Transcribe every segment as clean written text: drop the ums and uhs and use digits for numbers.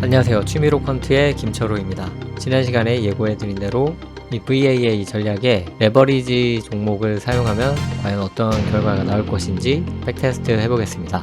안녕하세요. 취미로 퀀트의 김철호입니다. 지난 시간에 예고해드린 대로 이 VAA 전략에 레버리지 종목을 사용하면 과연 어떤 결과가 나올 것인지 백테스트 해보겠습니다.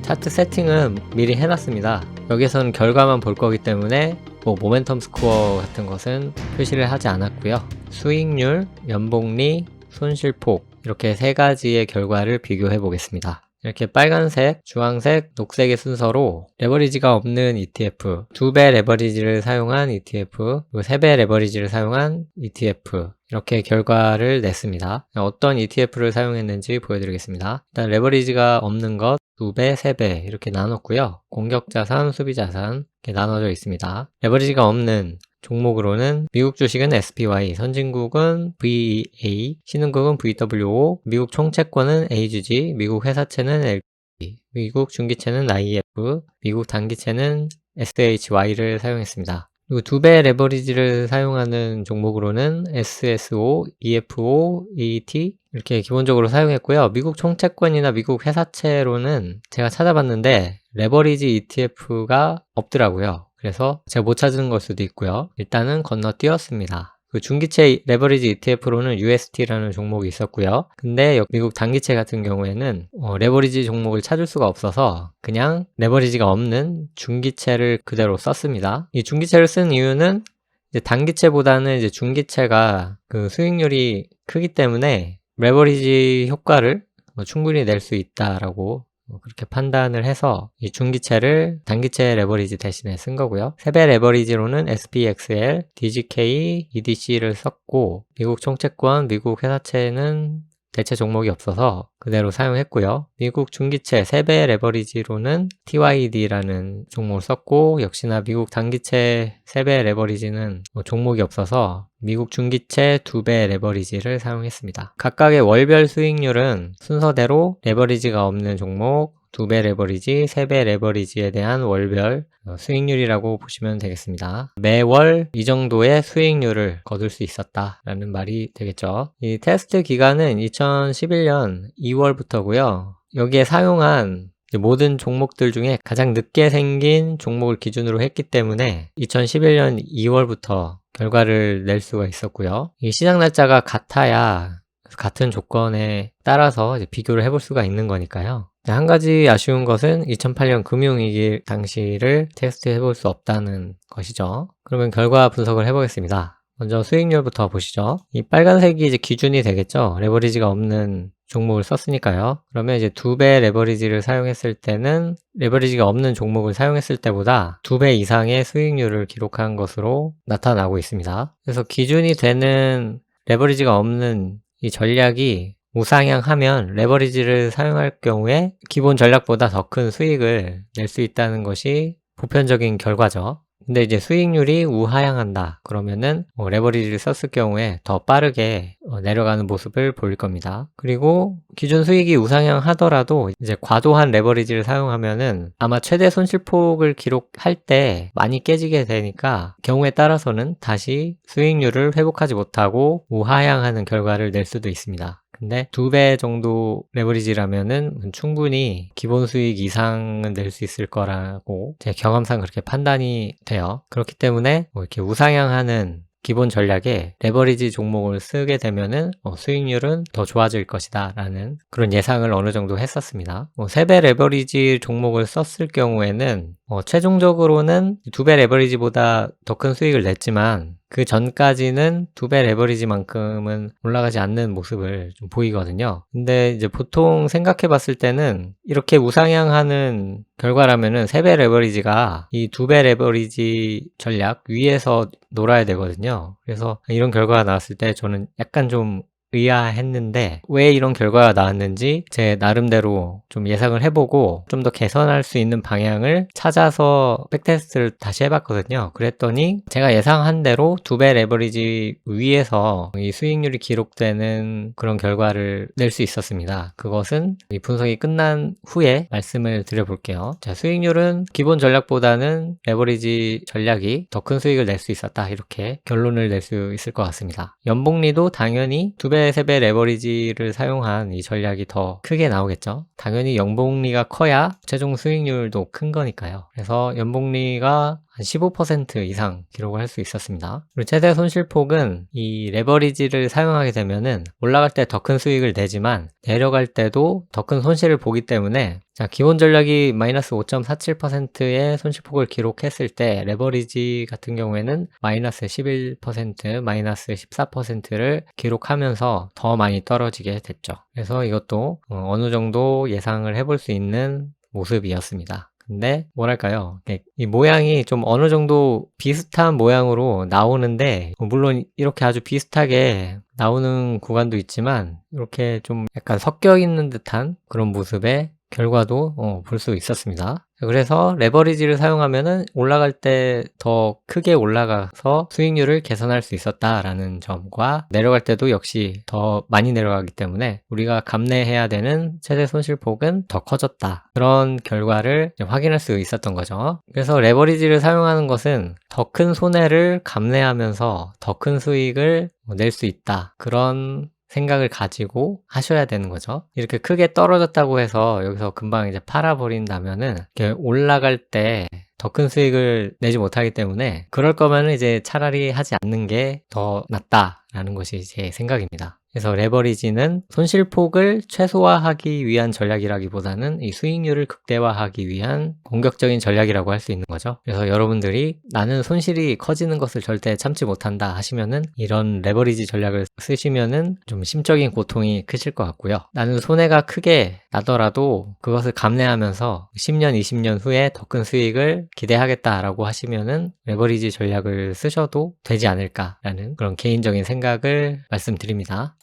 차트 세팅은 미리 해놨습니다. 여기서는 결과만 볼 거기 때문에 모멘텀 스코어 같은 것은 표시를 하지 않았고요. 수익률, 연복리, 손실폭 이렇게 세 가지의 결과를 비교해 보겠습니다. 이렇게 빨간색, 주황색, 녹색의 순서로 레버리지가 없는 ETF, 2배 레버리지를 사용한 ETF, 그리고 3배 레버리지를 사용한 ETF 이렇게 결과를 냈습니다. 어떤 ETF를 사용했는지 보여드리겠습니다. 일단 레버리지가 없는 것 2배, 3배 이렇게 나눴고요. 공격자산, 수비자산 이렇게 나눠져 있습니다. 레버리지가 없는 종목으로는 미국 주식은 SPY, 선진국은 VEA, 신흥국은 VWO, 미국 총채권은 AGG, 미국 회사채는 LG, 미국 중기채는 IF, 미국 단기채는 SHY를 사용했습니다. 그리고 2배 레버리지를 사용하는 종목으로는 SSO, EFO, ET 이렇게 기본적으로 사용했고요. 미국 총채권이나 미국 회사채로는 제가 찾아봤는데 레버리지 ETF가 없더라고요. 그래서 제가 못 찾은 걸 수도 있고요. 일단은 건너뛰었습니다. 그 중기채 레버리지 ETF로는 UST라는 종목이 있었고요. 근데 미국 단기채 같은 경우에는 레버리지 종목을 찾을 수가 없어서 그냥 레버리지가 없는 중기채를 그대로 썼습니다. 이 중기채를 쓴 이유는 이제 단기채보다는 이제 중기채가 그 수익률이 크기 때문에 레버리지 효과를 충분히 낼 수 있다라고 그렇게 판단을 해서 이 중기채를 단기채 레버리지 대신에 쓴 거고요. 3배 레버리지로는 SPXL, DGK, EDC를 썼고 미국 총채권, 미국 회사채는 대체 종목이 없어서 그대로 사용했고요. 미국 중기채 3배 레버리지로는 TYD라는 종목을 썼고 역시나 미국 단기채 3배 레버리지는 종목이 없어서 미국 중기채 2배 레버리지를 사용했습니다. 각각의 월별 수익률은 순서대로 레버리지가 없는 종목, 2배 레버리지, 3배 레버리지에 대한 월별 수익률이라고 보시면 되겠습니다. 매월 이 정도의 수익률을 거둘 수 있었다라는 말이 되겠죠. 이 테스트 기간은 2011년 2월부터고요. 여기에 사용한 모든 종목들 중에 가장 늦게 생긴 종목을 기준으로 했기 때문에 2011년 2월부터 결과를 낼 수가 있었고요. 이 시작 날짜가 같아야 같은 조건에 따라서 이제 비교를 해볼 수가 있는 거니까요. 한 가지 아쉬운 것은 2008년 금융위기 당시를 테스트 해볼 수 없다는 것이죠. 그러면 결과 분석을 해보겠습니다. 먼저 수익률부터 보시죠. 이 빨간색이 이제 기준이 되겠죠. 레버리지가 없는 종목을 썼으니까요. 그러면 이제 2배 레버리지를 사용했을 때는 레버리지가 없는 종목을 사용했을 때보다 2배 이상의 수익률을 기록한 것으로 나타나고 있습니다. 그래서 기준이 되는 레버리지가 없는 이 전략이 우상향하면 레버리지를 사용할 경우에 기본 전략보다 더 큰 수익을 낼 수 있다는 것이 보편적인 결과죠. 근데 이제 수익률이 우하향한다 그러면은 레버리지를 썼을 경우에 더 빠르게 내려가는 모습을 보일 겁니다. 그리고 기준 수익이 우상향 하더라도 이제 과도한 레버리지를 사용하면은 아마 최대 손실폭을 기록할 때 많이 깨지게 되니까 경우에 따라서는 다시 수익률을 회복하지 못하고 우하향하는 결과를 낼 수도 있습니다. 근데 2배 정도 레버리지라면은 충분히 기본 수익 이상은 낼 수 있을 거라고 제 경험상 그렇게 판단이 돼요. 그렇기 때문에 이렇게 우상향하는 기본 전략에 레버리지 종목을 쓰게 되면은 수익률은 더 좋아질 것이다 라는 그런 예상을 어느 정도 했었습니다. 3배 레버리지 종목을 썼을 경우에는 최종적으로는 2배 레버리지보다 더 큰 수익을 냈지만 그 전까지는 2배 레버리지만큼은 올라가지 않는 모습을 좀 보이거든요. 근데 이제 보통 생각해 봤을 때는 이렇게 우상향하는 결과라면은 3배 레버리지가 이 2배 레버리지 전략 위에서 놀아야 되거든요. 그래서 이런 결과가 나왔을 때 저는 약간 좀 의아했는데 왜 이런 결과가 나왔는지 제 나름대로 좀 예상을 해보고 좀 더 개선할 수 있는 방향을 찾아서 백테스트를 다시 해봤거든요. 그랬더니 제가 예상한 대로 2배 레버리지 위에서 이 수익률이 기록되는 그런 결과를 낼 수 있었습니다. 그것은 이 분석이 끝난 후에 말씀을 드려볼게요. 자, 수익률은 기본 전략보다는 레버리지 전략이 더 큰 수익을 낼 수 있었다 이렇게 결론을 낼 수 있을 것 같습니다. 연복리도 당연히 2배, 3배 레버리지를 사용한 이 전략이 더 크게 나오겠죠. 당연히 연복리가 커야 최종 수익률도 큰 거니까요. 그래서 연복리가 한 15% 이상 기록을 할 수 있었습니다. 그리고 최대 손실폭은 이 레버리지를 사용하게 되면은 올라갈 때 더 큰 수익을 내지만 내려갈 때도 더 큰 손실을 보기 때문에, 자, 기본 전략이 마이너스 5.47%의 손실폭을 기록했을 때 레버리지 같은 경우에는 마이너스 11%, 마이너스 14%를 기록하면서 더 많이 떨어지게 됐죠. 그래서 이것도 어느 정도 예상을 해볼 수 있는 모습이었습니다. 근데 뭐랄까요, 이 모양이 좀 어느 정도 비슷한 모양으로 나오는데, 물론 이렇게 아주 비슷하게 나오는 구간도 있지만 이렇게 좀 약간 섞여 있는 듯한 그런 모습의 결과도 볼 수 있었습니다. 그래서 레버리지를 사용하면은 올라갈 때 더 크게 올라가서 수익률을 개선할 수 있었다라는 점과, 내려갈 때도 역시 더 많이 내려가기 때문에 우리가 감내해야 되는 최대 손실폭은 더 커졌다, 그런 결과를 확인할 수 있었던 거죠. 그래서 레버리지를 사용하는 것은 더 큰 손해를 감내하면서 더 큰 수익을 낼 수 있다, 그런 생각을 가지고 하셔야 되는 거죠. 이렇게 크게 떨어졌다고 해서 여기서 금방 이제 팔아버린다면은 이렇게 올라갈 때 더 큰 수익을 내지 못하기 때문에, 그럴 거면은 이제 차라리 하지 않는 게 더 낫다라는 것이 제 생각입니다. 그래서 레버리지는 손실폭을 최소화하기 위한 전략이라기보다는 이 수익률을 극대화하기 위한 공격적인 전략이라고 할 수 있는 거죠. 그래서 여러분들이 나는 손실이 커지는 것을 절대 참지 못한다 하시면은 이런 레버리지 전략을 쓰시면은 좀 심적인 고통이 크실 것 같고요. 나는 손해가 크게 나더라도 그것을 감내하면서 10년, 20년 후에 더 큰 수익을 기대하겠다라고 하시면은 레버리지 전략을 쓰셔도 되지 않을까라는 그런 개인적인 생각을 말씀드립니다.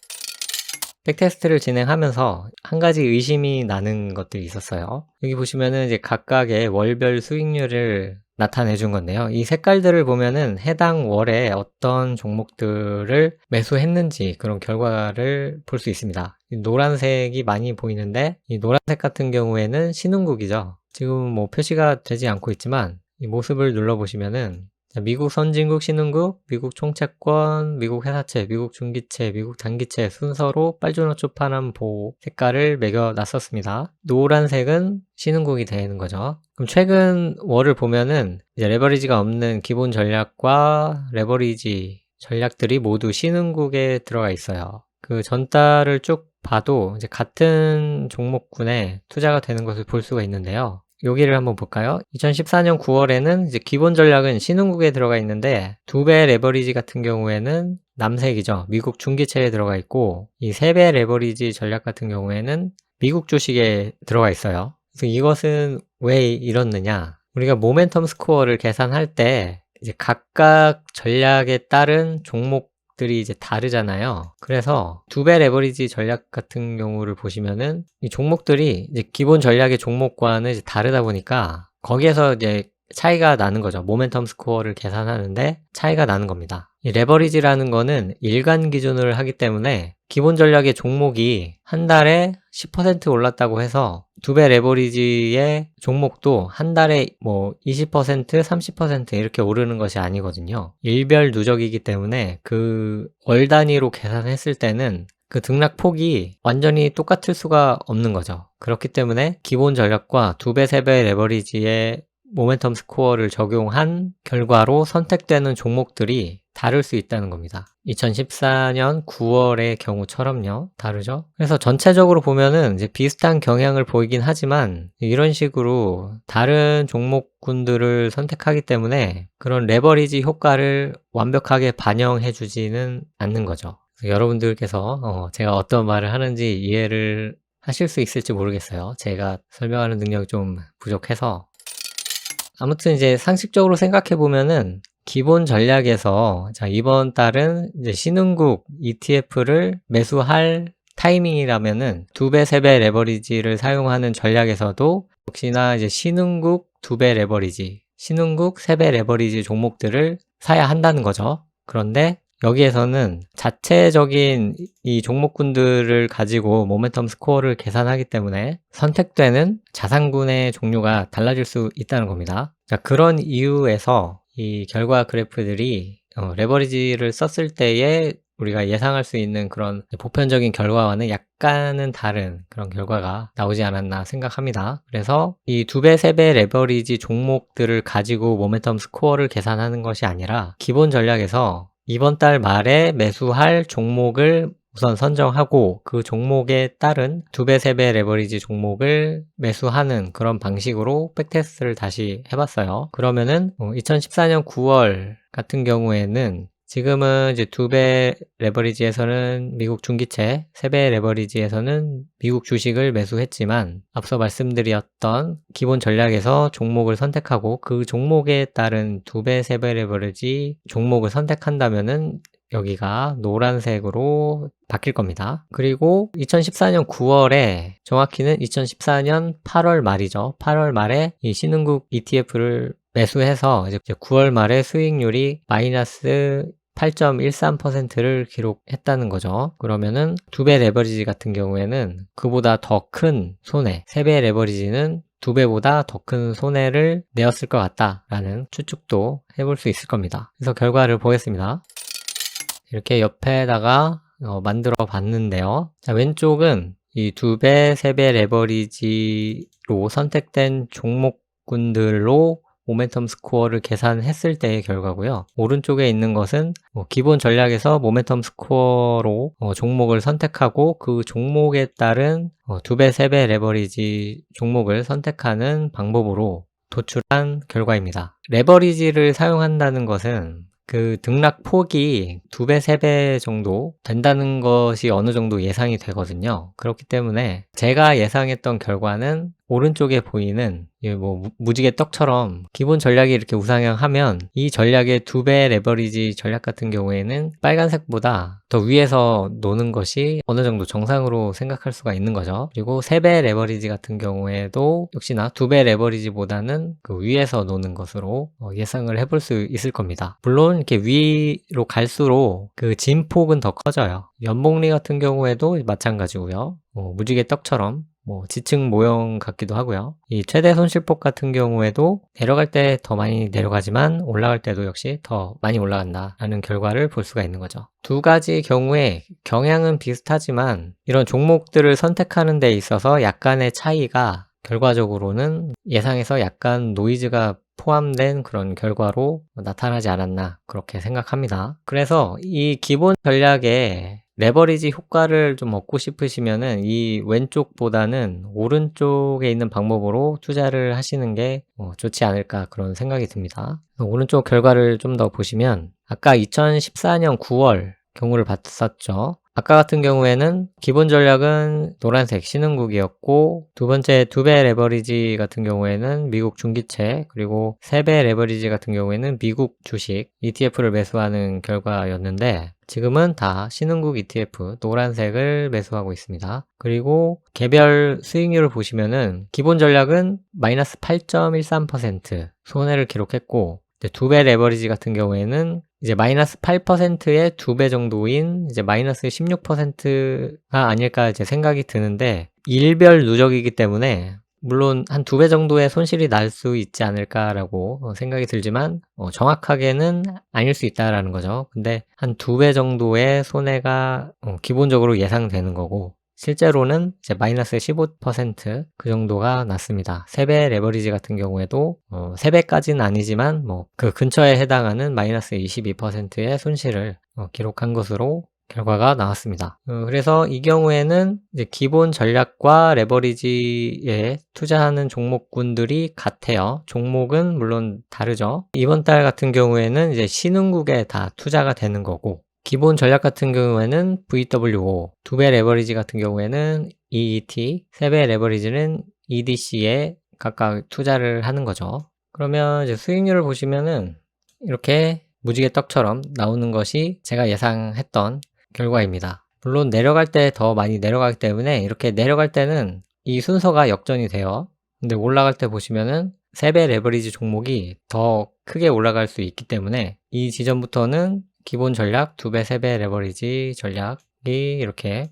백테스트를 진행하면서 한 가지 의심이 나는 것들이 있었어요. 여기 보시면은 이제 각각의 월별 수익률을 나타내 준 건데요. 이 색깔들을 보면은 해당 월에 어떤 종목들을 매수했는지 그런 결과를 볼 수 있습니다. 이 노란색이 많이 보이는데, 이 노란색 같은 경우에는 신흥국이죠. 지금 뭐 표시가 되지 않고 있지만 이 모습을 눌러보시면은 미국 선진국, 신흥국, 미국 총채권, 미국 회사채, 미국 중기채, 미국 단기채 순서로 빨주노초 파남보 색깔을 매겨 놨었습니다. 노란색은 신흥국이 되는 거죠. 그럼 최근 월을 보면은 이제 레버리지가 없는 기본 전략과 레버리지 전략들이 모두 신흥국에 들어가 있어요. 그 전달을 쭉 봐도 이제 같은 종목군에 투자가 되는 것을 볼 수가 있는데요. 여기를 한번 볼까요? 2014년 9월에는 이제 기본 전략은 신흥국에 들어가 있는데 2배 레버리지 같은 경우에는 남색이죠. 미국 중기채에 들어가 있고, 이 3배 레버리지 전략 같은 경우에는 미국 주식에 들어가 있어요. 그래서 이것은 왜 이렇느냐? 우리가 모멘텀 스코어를 계산할 때 이제 각각 전략에 따른 종목들이 이제 다르잖아요. 그래서 2배 레버리지 전략 같은 경우를 보시면은 이 종목들이 이제 기본 전략의 종목과는 이제 다르다 보니까 거기에서 이제 차이가 나는 거죠. 모멘텀 스코어를 계산하는데 차이가 나는 겁니다. 이 레버리지라는 거는 일간 기준을 하기 때문에 기본 전략의 종목이 한 달에 10% 올랐다고 해서 2배 레버리지의 종목도 한 달에 뭐 20%, 30% 이렇게 오르는 것이 아니거든요. 일별 누적이기 때문에 그 월 단위로 계산했을 때는 그 등락폭이 완전히 똑같을 수가 없는 거죠. 그렇기 때문에 기본 전략과 2배, 3배 레버리지의 모멘텀 스코어를 적용한 결과로 선택되는 종목들이 다를 수 있다는 겁니다. 2014년 9월의 경우처럼요. 다르죠? 그래서 전체적으로 보면은 이제 비슷한 경향을 보이긴 하지만 이런 식으로 다른 종목군들을 선택하기 때문에 그런 레버리지 효과를 완벽하게 반영해 주지는 않는 거죠. 그래서 여러분들께서 제가 어떤 말을 하는지 이해를 하실 수 있을지 모르겠어요. 제가 설명하는 능력이 좀 부족해서. 아무튼 이제 상식적으로 생각해 보면은 기본 전략에서, 자, 이번 달은 이제 신흥국 ETF를 매수할 타이밍이라면은 2배, 3배 레버리지를 사용하는 전략에서도 역시나 이제 신흥국 2배 레버리지, 신흥국 3배 레버리지 종목들을 사야 한다는 거죠. 그런데 여기에서는 자체적인 이 종목군들을 가지고 모멘텀 스코어를 계산하기 때문에 선택되는 자산군의 종류가 달라질 수 있다는 겁니다. 자, 그런 이유에서 이 결과 그래프들이 레버리지를 썼을 때의 우리가 예상할 수 있는 그런 보편적인 결과와는 약간은 다른 그런 결과가 나오지 않았나 생각합니다. 그래서 이 2배, 3배 레버리지 종목들을 가지고 모멘텀 스코어를 계산하는 것이 아니라 기본 전략에서 이번 달 말에 매수할 종목을 우선 선정하고 그 종목에 따른 2배, 3배 레버리지 종목을 매수하는 그런 방식으로 백테스트를 다시 해봤어요. 그러면은 2014년 9월 같은 경우에는 지금은 이제 2배 레버리지에서는 미국 중기채, 3배 레버리지에서는 미국 주식을 매수했지만 앞서 말씀드렸던 기본 전략에서 종목을 선택하고 그 종목에 따른 2배, 3배 레버리지 종목을 선택한다면은 여기가 노란색으로 바뀔 겁니다. 그리고 2014년 9월에 정확히는 2014년 8월 말이죠. 8월 말에 이 신흥국 ETF를 매수해서 이제 9월 말에 수익률이 마이너스 8.13%를 기록했다는 거죠. 그러면은 2배 레버리지 같은 경우에는 그보다 더 큰 손해, 3배 레버리지는 2배보다 더 큰 손해를 내었을 것 같다라는 추측도 해볼 수 있을 겁니다. 그래서 결과를 보겠습니다. 이렇게 옆에다가 만들어 봤는데요. 자, 왼쪽은 이 2배, 3배 레버리지로 선택된 종목군들로 모멘텀 스코어를 계산했을 때의 결과고요. 오른쪽에 있는 것은 기본 전략에서 모멘텀 스코어로 종목을 선택하고 그 종목에 따른 2배, 3배 레버리지 종목을 선택하는 방법으로 도출한 결과입니다. 레버리지를 사용한다는 것은 그 등락 폭이 2배, 3배 정도 된다는 것이 어느 정도 예상이 되거든요. 그렇기 때문에 제가 예상했던 결과는 오른쪽에 보이는 뭐 무지개 떡처럼 기본 전략이 이렇게 우상향하면 이 전략의 2배 레버리지 전략 같은 경우에는 빨간색보다 더 위에서 노는 것이 어느 정도 정상으로 생각할 수가 있는 거죠. 그리고 3배 레버리지 같은 경우에도 역시나 2배 레버리지보다는 그 위에서 노는 것으로 예상을 해볼 수 있을 겁니다. 물론 이렇게 위로 갈수록 그 진폭은 더 커져요. 연봉리 같은 경우에도 마찬가지고요. 무지개 떡처럼 지층 모형 같기도 하고요. 이 최대 손실폭 같은 경우에도 내려갈 때 더 많이 내려가지만 올라갈 때도 역시 더 많이 올라간다라는 결과를 볼 수가 있는 거죠. 두 가지 경우에 경향은 비슷하지만 이런 종목들을 선택하는 데 있어서 약간의 차이가 결과적으로는 예상에서 약간 노이즈가 포함된 그런 결과로 나타나지 않았나 그렇게 생각합니다. 그래서 이 기본 전략에 레버리지 효과를 좀 얻고 싶으시면은 이 왼쪽보다는 오른쪽에 있는 방법으로 투자를 하시는 게 좋지 않을까 그런 생각이 듭니다. 오른쪽 결과를 좀 더 보시면 아까 2014년 9월 경우를 봤었죠. 아까 같은 경우에는 기본 전략은 노란색 신흥국이었고 두 번째 2배 레버리지 같은 경우에는 미국 중기채 그리고 3배 레버리지 같은 경우에는 미국 주식 ETF를 매수하는 결과였는데 지금은 다 신흥국 ETF 노란색을 매수하고 있습니다. 그리고 개별 수익률을 보시면은 기본 전략은 마이너스 8.13% 손해를 기록했고 2배 레버리지 같은 경우에는 이제 마이너스 8%의 2배 정도인 이제 마이너스 16%가 아닐까 이제 생각이 드는데 일별 누적이기 때문에 물론 한 2배 정도의 손실이 날 수 있지 않을까라고 생각이 들지만 정확하게는 아닐 수 있다라는 거죠. 근데 한 2배 정도의 손해가 기본적으로 예상되는 거고 실제로는 이제 마이너스 15% 그 정도가 났습니다. 3배 레버리지 같은 경우에도 3배까지는 아니지만 그 근처에 해당하는 마이너스 22%의 손실을 기록한 것으로 결과가 나왔습니다. 그래서 이 경우에는 이제 기본 전략과 레버리지에 투자하는 종목군들이 같아요. 종목은 물론 다르죠. 이번 달 같은 경우에는 이제 신흥국에 다 투자가 되는 거고 기본 전략 같은 경우에는 VWO, 2배 레버리지 같은 경우에는 EET, 3배 레버리지는 EDC에 각각 투자를 하는 거죠. 그러면 이제 수익률을 보시면은 이렇게 무지개 떡처럼 나오는 것이 제가 예상했던 결과입니다. 물론 내려갈 때 더 많이 내려가기 때문에 이렇게 내려갈 때는 이 순서가 역전이 돼요. 근데 올라갈 때 보시면은 3배 레버리지 종목이 더 크게 올라갈 수 있기 때문에 이 지점부터는 기본 전략 2배, 3배 레버리지 전략이 이렇게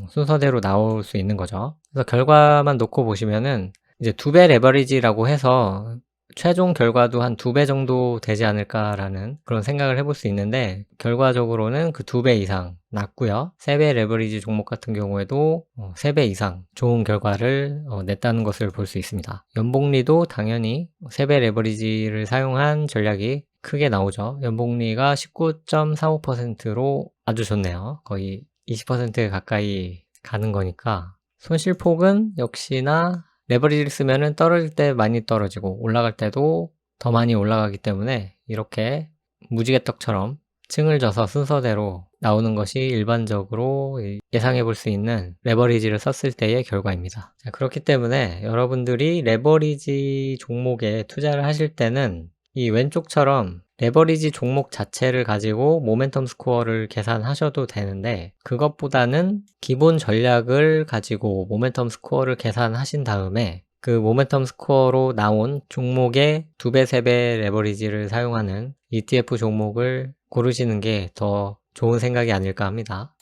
순서대로 나올 수 있는 거죠. 그래서 결과만 놓고 보시면은 이제 2배 레버리지라고 해서 최종 결과도 한 2배 정도 되지 않을까라는 그런 생각을 해볼 수 있는데, 결과적으로는 그 2배 이상 낮고요. 3배 레버리지 종목 같은 경우에도 3배 이상 좋은 결과를 냈다는 것을 볼 수 있습니다. 연봉리도 당연히 3배 레버리지를 사용한 전략이 크게 나오죠. 연봉리가 19.45%로 아주 좋네요. 거의 20% 가까이 가는 거니까. 손실폭은 역시나 레버리지를 쓰면은 떨어질 때 많이 떨어지고 올라갈 때도 더 많이 올라가기 때문에 이렇게 무지개떡처럼 층을 져서 순서대로 나오는 것이 일반적으로 예상해 볼 수 있는 레버리지를 썼을 때의 결과입니다. 자, 그렇기 때문에 여러분들이 레버리지 종목에 투자를 하실 때는 이 왼쪽처럼 레버리지 종목 자체를 가지고 모멘텀 스코어를 계산하셔도 되는데, 그것보다는 기본 전략을 가지고 모멘텀 스코어를 계산하신 다음에 그 모멘텀 스코어로 나온 종목의 2배, 3배 레버리지를 사용하는 ETF 종목을 고르시는 게 더 좋은 생각이 아닐까 합니다.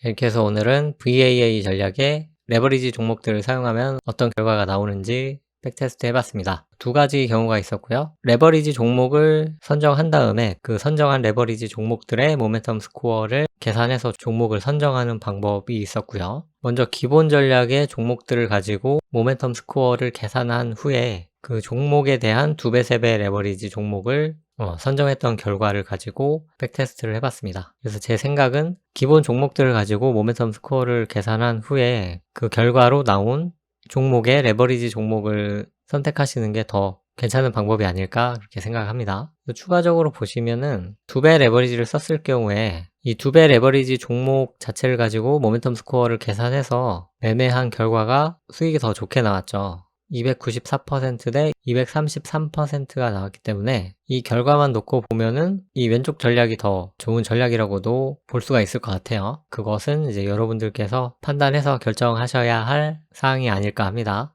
이렇게 해서 오늘은 VAA 전략에 레버리지 종목들을 사용하면 어떤 결과가 나오는지 백테스트 해봤습니다. 2가지 경우가 있었고요. 레버리지 종목을 선정한 다음에 그 선정한 레버리지 종목들의 모멘텀 스코어를 계산해서 종목을 선정하는 방법이 있었고요. 먼저 기본 전략의 종목들을 가지고 모멘텀 스코어를 계산한 후에 그 종목에 대한 2배, 3배 레버리지 종목을 선정했던 결과를 가지고 백테스트를 해봤습니다. 그래서 제 생각은 기본 종목들을 가지고 모멘텀 스코어를 계산한 후에 그 결과로 나온 종목의 레버리지 종목을 선택하시는 게 더 괜찮은 방법이 아닐까 그렇게 생각합니다. 추가적으로 보시면은 2배 레버리지를 썼을 경우에 이 2배 레버리지 종목 자체를 가지고 모멘텀 스코어를 계산해서 매매한 결과가 수익이 더 좋게 나왔죠. 294% 대 233%가 나왔기 때문에 이 결과만 놓고 보면은 이 왼쪽 전략이 더 좋은 전략이라고도 볼 수가 있을 것 같아요. 그것은 이제 여러분들께서 판단해서 결정하셔야 할 사항이 아닐까 합니다.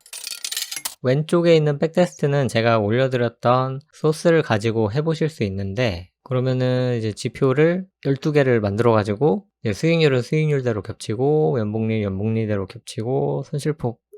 왼쪽에 있는 백테스트는 제가 올려드렸던 소스를 가지고 해보실 수 있는데, 그러면은 이제 지표를 12개를 만들어 가지고 수익률은 수익률대로 겹치고 연봉리 연봉리대로 겹치고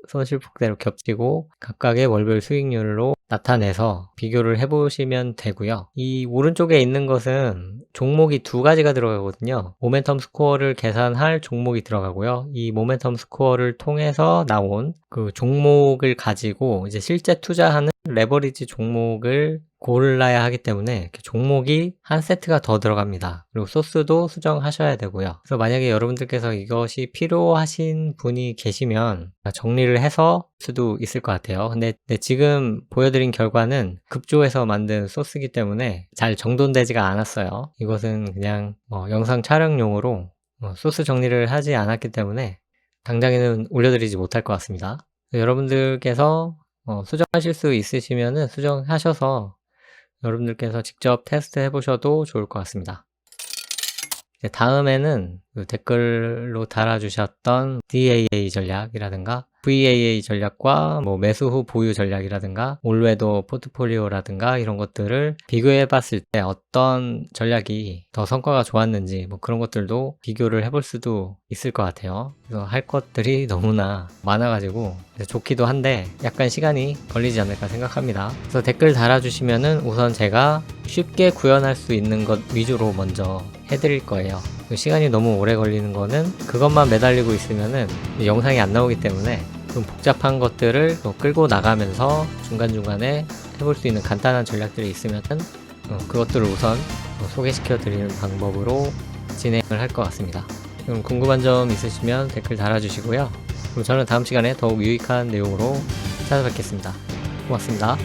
손실폭대로 겹치고 각각의 월별 수익률로 나타내서 비교를 해보시면 되고요. 이 오른쪽에 있는 것은 종목이 2가지가 들어가거든요. 모멘텀 스코어를 계산할 종목이 들어가고요. 이 모멘텀 스코어를 통해서 나온 그 종목을 가지고 이제 실제 투자하는 레버리지 종목을 골라야 하기 때문에 종목이 한 세트가 더 들어갑니다. 그리고 소스도 수정하셔야 되고요. 그래서 만약에 여러분들께서 이것이 필요하신 분이 계시면 정리를 해서 수도 있을 것 같아요. 근데 지금 보여드린 결과는 급조해서 만든 소스이기 때문에 잘 정돈되지가 않았어요. 이것은 그냥 영상 촬영용으로 소스 정리를 하지 않았기 때문에 당장에는 올려드리지 못할 것 같습니다. 여러분들께서 수정하실 수 있으시면은 수정하셔서 여러분들께서 직접 테스트 해보셔도 좋을 것 같습니다. 다음에는 댓글로 달아주셨던 DAA 전략이라든가 VAA 전략과 매수 후 보유 전략이라든가 올웨더 포트폴리오라든가 이런 것들을 비교해 봤을 때 어떤 전략이 더 성과가 좋았는지 그런 것들도 비교를 해볼 수도 있을 것 같아요. 그래서 할 것들이 너무나 많아가지고 좋기도 한데 약간 시간이 걸리지 않을까 생각합니다. 그래서 댓글 달아주시면은 우선 제가 쉽게 구현할 수 있는 것 위주로 먼저 해드릴 거예요. 시간이 너무 오래 걸리는 거는 그것만 매달리고 있으면은 영상이 안 나오기 때문에 좀 복잡한 것들을 끌고 나가면서 중간중간에 해볼 수 있는 간단한 전략들이 있으면은 그것들을 우선 소개시켜 드리는 방법으로 진행을 할 것 같습니다. 그럼 궁금한 점 있으시면 댓글 달아주시고요. 그럼 저는 다음 시간에 더욱 유익한 내용으로 찾아뵙겠습니다. 고맙습니다.